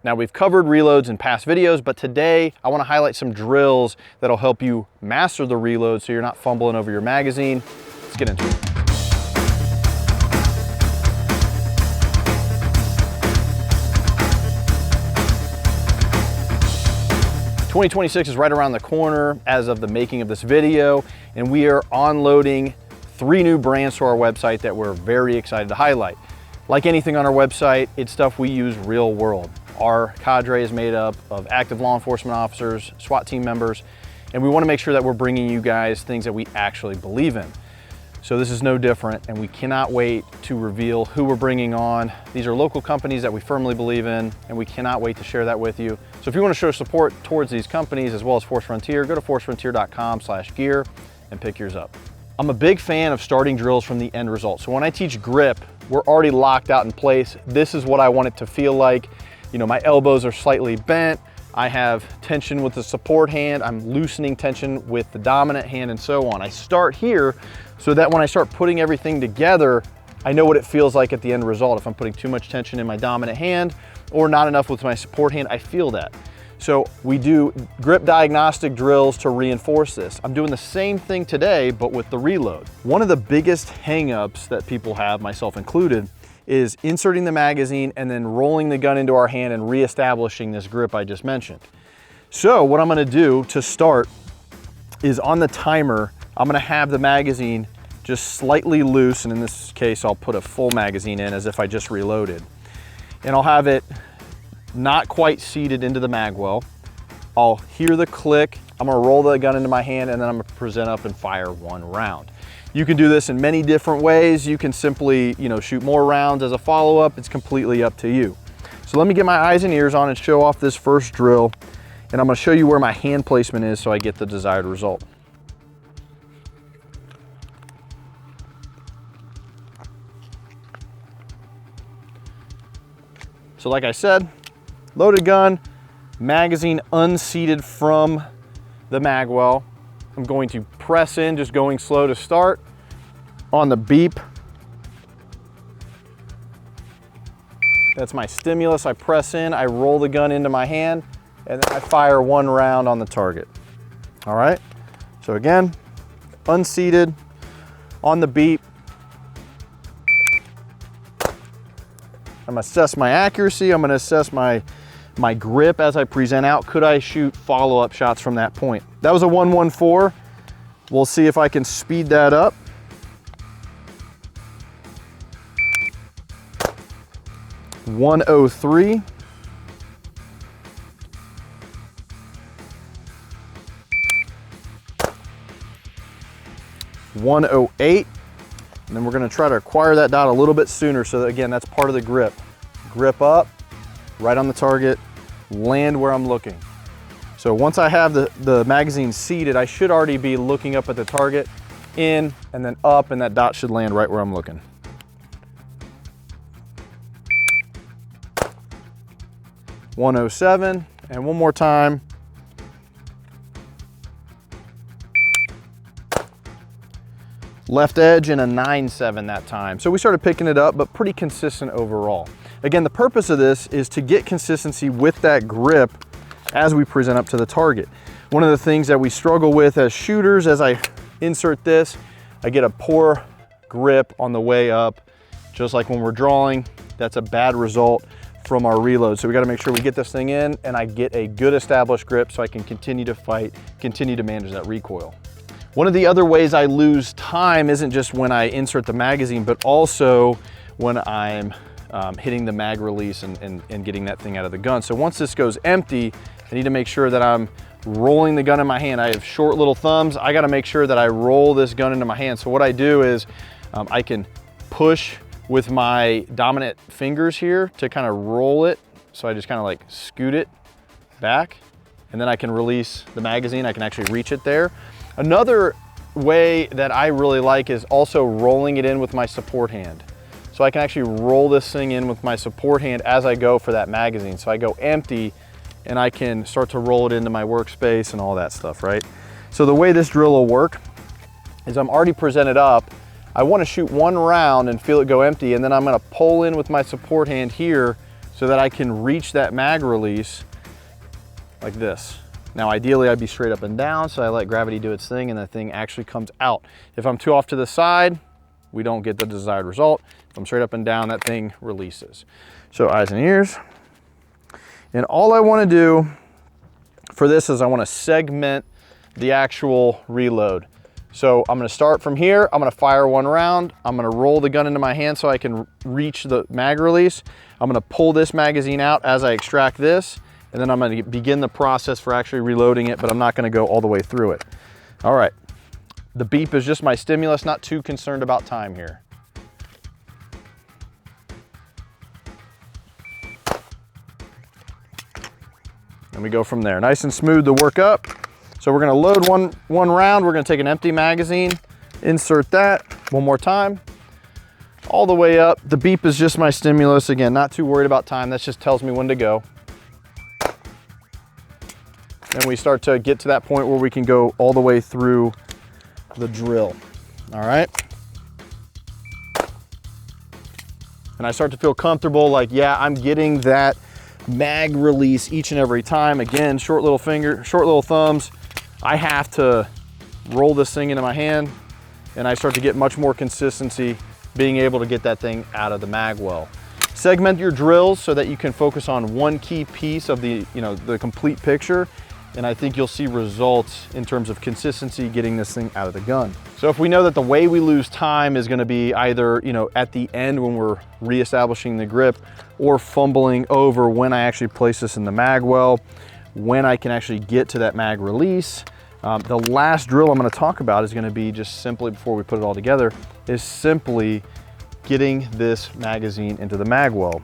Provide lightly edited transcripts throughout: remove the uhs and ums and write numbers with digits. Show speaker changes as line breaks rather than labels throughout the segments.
Now, we've covered reloads in past videos, but today I want to highlight some drills that'll help you master the reload so you're not fumbling over your magazine. Let's get into it. 2026 is right around the corner as of the making of this video, and we are onloading 3 new brands to our website that we're very excited to highlight. Like anything on our website, it's stuff we use real world. Our cadre is made up of active law enforcement officers, SWAT team members, and we want to make sure that we're bringing you guys things that we actually believe in. So this is no different, and we cannot wait to reveal who we're bringing on. These are local companies that we firmly believe in, and we cannot wait to share that with you. So if you want to show support towards these companies as well as Force Frontier, go to forcefrontier.com/gear and pick yours up. I'm a big fan of starting drills from the end result. So when I teach grip, we're already locked out in place. This is what I want it to feel like. You know, my elbows are slightly bent. I have tension with the support hand. I'm loosening tension with the dominant hand and so on. I start here so that when I start putting everything together, I know what it feels like at the end result. If I'm putting too much tension in my dominant hand or not enough with my support hand, I feel that. So we do grip diagnostic drills to reinforce this. I'm doing the same thing today, but with the reload. One of the biggest hangups that people have, myself included, is inserting the magazine and then rolling the gun into our hand and reestablishing this grip I just mentioned. So what I'm gonna do to start is on the timer, I'm gonna have the magazine just slightly loose, and in this case, I'll put a full magazine in as if I just reloaded. And I'll have it not quite seated into the mag well. I'll hear the click, I'm gonna roll the gun into my hand, and then I'm gonna present up and fire 1 round. You can do this in many different ways. You can simply, shoot more rounds as a follow-up. It's completely up to you. So let me get my eyes and ears on and show off this first drill, and I'm gonna show you where my hand placement is so I get the desired result. So like I said, loaded gun, magazine unseated from the mag well. I'm going to press in, just going slow to start. On the beep, that's my stimulus. I press in, I roll the gun into my hand, and then I fire 1 round on the target. All right, so again, unseated, on the beep. I'm gonna assess my accuracy. I'm gonna assess my grip as I present out. Could I shoot follow-up shots from that point? That was a 114. We'll see if I can speed that up. .103. .108. And then we're gonna try to acquire that dot a little bit sooner, so that, again, that's part of the grip. Grip up, right on the target, land where I'm looking. So once I have the magazine seated, I should already be looking up at the target, in, and then up, and that dot should land right where I'm looking. .107, and one more time. Left edge and a 9.7 that time. So we started picking it up, but pretty consistent overall. Again, the purpose of this is to get consistency with that grip as we present up to the target. One of the things that we struggle with as shooters, as I insert this, I get a poor grip on the way up, just like when we're drawing. That's a bad result from our reload. So we gotta make sure we get this thing in and I get a good established grip so I can continue to fight, continue to manage that recoil. One of the other ways I lose time isn't just when I insert the magazine, but also when I'm hitting the mag release and getting that thing out of the gun. So once this goes empty, I need to make sure that I'm rolling the gun in my hand. I have short little thumbs. I gotta make sure that I roll this gun into my hand. So what I do is I can push with my dominant fingers here to kind of roll it. So I just kind of like scoot it back, and then I can release the magazine. I can actually reach it there. Another way that I really like is also rolling it in with my support hand. So I can actually roll this thing in with my support hand as I go for that magazine. So I go empty and I can start to roll it into my workspace and all that stuff, right? So the way this drill will work is I'm already presented up. I want to shoot 1 round and feel it go empty, and then I'm going to pull in with my support hand here so that I can reach that mag release like this. Now, ideally I'd be straight up and down, so I let gravity do its thing and the thing actually comes out. If I'm too off to the side, we don't get the desired result. If I'm straight up and down, that thing releases. So eyes and ears. And all I wanna do for this is I wanna segment the actual reload. So I'm gonna start from here, I'm gonna fire one round, I'm gonna roll the gun into my hand so I can reach the mag release. I'm gonna pull this magazine out as I extract this, and then I'm gonna begin the process for actually reloading it, but I'm not gonna go all the way through it. All right, the beep is just my stimulus, not too concerned about time here. And we go from there. Nice and smooth to work up. So we're gonna load one round, we're gonna take an empty magazine, insert that one more time, all the way up. The beep is just my stimulus. Again, not too worried about time, that just tells me when to go. And we start to get to that point where we can go all the way through the drill, all right? And I start to feel comfortable, like, yeah, I'm getting that mag release each and every time. Again, short little finger, short little thumbs. I have to roll this thing into my hand, and I start to get much more consistency being able to get that thing out of the mag well. Segment your drills so that you can focus on one key piece of the, the complete picture. And I think you'll see results in terms of consistency getting this thing out of the gun. So if we know that the way we lose time is gonna be either at the end when we're reestablishing the grip, or fumbling over when I actually place this in the mag well, when I can actually get to that mag release. The last drill I'm gonna talk about is gonna be just simply, before we put it all together, is simply getting this magazine into the mag well.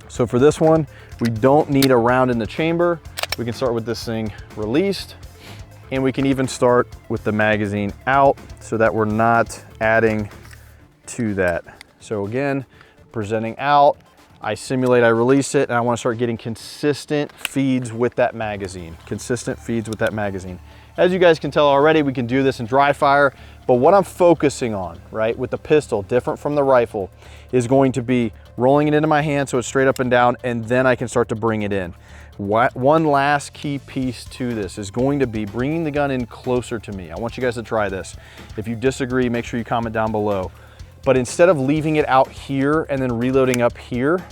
So for this one, we don't need a round in the chamber. We can start with this thing released, and we can even start with the magazine out so that we're not adding to that. So again, presenting out, I simulate, I release it, and I want to start getting consistent feeds with that magazine. Consistent feeds with that magazine. As you guys can tell already, we can do this in dry fire, but what I'm focusing on, right, with the pistol, different from the rifle, is going to be rolling it into my hand so it's straight up and down, and then I can start to bring it in. One last key piece to this is going to be bringing the gun in closer to me. I want you guys to try this. If you disagree, make sure you comment down below. But instead of leaving it out here and then reloading up here,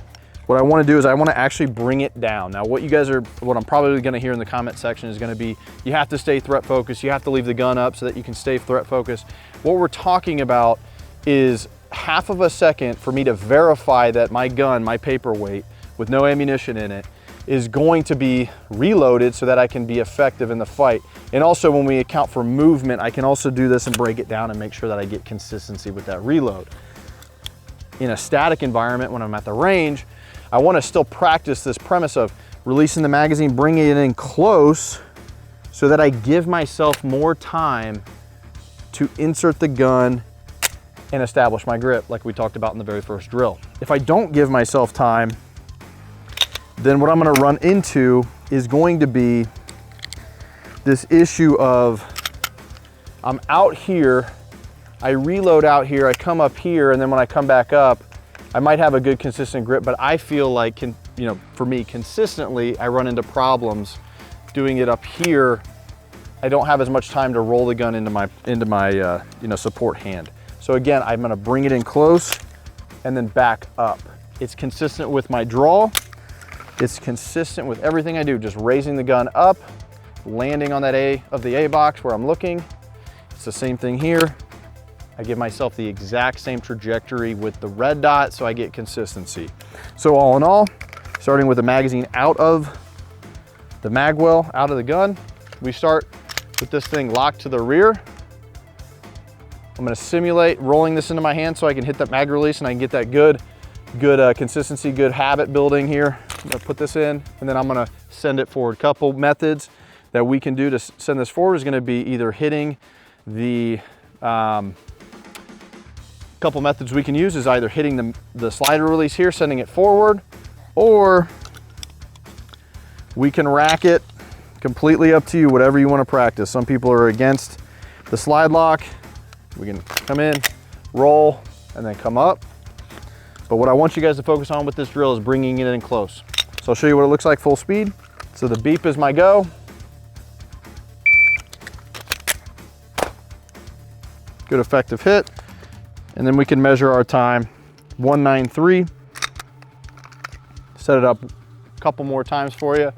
what I want to do is I want to actually bring it down. Now what I'm probably going to hear in the comment section is going to be, you have to stay threat focused, you have to leave the gun up so that you can stay threat focused. What we're talking about is half of a second for me to verify that my gun, my paperweight with no ammunition in it, is going to be reloaded so that I can be effective in the fight. And also when we account for movement, I can also do this and break it down and make sure that I get consistency with that reload. In a static environment, when I'm at the range, I want to still practice this premise of releasing the magazine, bringing it in close so that I give myself more time to insert the gun and establish my grip like we talked about in the very first drill. If I don't give myself time, then what I'm gonna run into is going to be this issue of I'm out here, I reload out here, I come up here, and then when I come back up, I might have a good consistent grip, but I feel like, for me, consistently, I run into problems doing it up here. I don't have as much time to roll the gun into my support hand. So again, I'm gonna bring it in close and then back up. It's consistent with my draw. It's consistent with everything I do, just raising the gun up, landing on that A of the A box where I'm looking. It's the same thing here. I give myself the exact same trajectory with the red dot so I get consistency. So all in all, starting with the magazine out of the mag well, out of the gun, we start with this thing locked to the rear. I'm gonna simulate rolling this into my hand so I can hit that mag release and I can get that good consistency, good habit building here. I'm gonna put this in and then I'm gonna send it forward. Couple methods that we can do to send this forward is gonna be either hitting the, couple methods we can use is either hitting the slider release here, sending it forward, or we can rack it. Completely up to you, whatever you wanna practice. Some people are against the slide lock. We can come in, roll, and then come up. But what I want you guys to focus on with this drill is bringing it in close. So I'll show you what it looks like full speed. So the beep is my go. Good effective hit. And then we can measure our time, 193. Set it up a couple more times for you.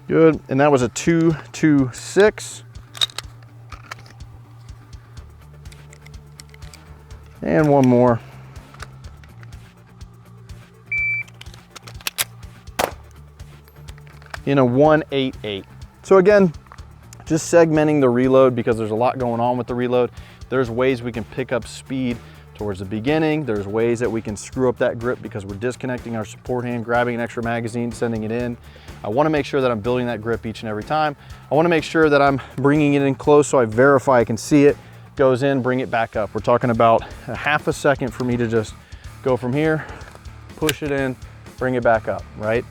Good, and that was a 226. And one more. In a 188. So again, just segmenting the reload because there's a lot going on with the reload. There's ways we can pick up speed towards the beginning. There's ways that we can screw up that grip because we're disconnecting our support hand, grabbing an extra magazine, sending it in. I wanna make sure that I'm building that grip each and every time. I wanna make sure that I'm bringing it in close so I verify I can see it, goes in, bring it back up. We're talking about a half a second for me to just go from here, push it in, bring it back up, right?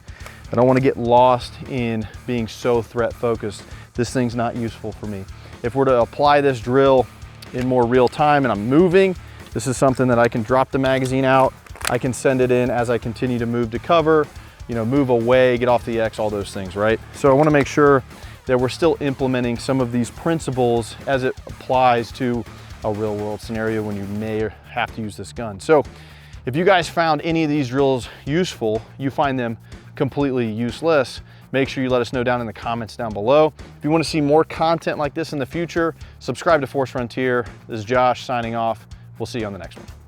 I don't wanna get lost in being so threat focused. This thing's not useful for me. If we're to apply this drill in more real time and I'm moving, this is something that I can drop the magazine out. I can send it in as I continue to move to cover, you know, move away, get off the X, all those things, right? So I wanna make sure that we're still implementing some of these principles as it applies to a real world scenario when you may have to use this gun. So if you guys found any of these drills useful, you find them completely useless, make sure you let us know down in the comments down below. If you want to see more content like this in the future, subscribe to Force Frontier. This is Josh signing off. We'll see you on the next one.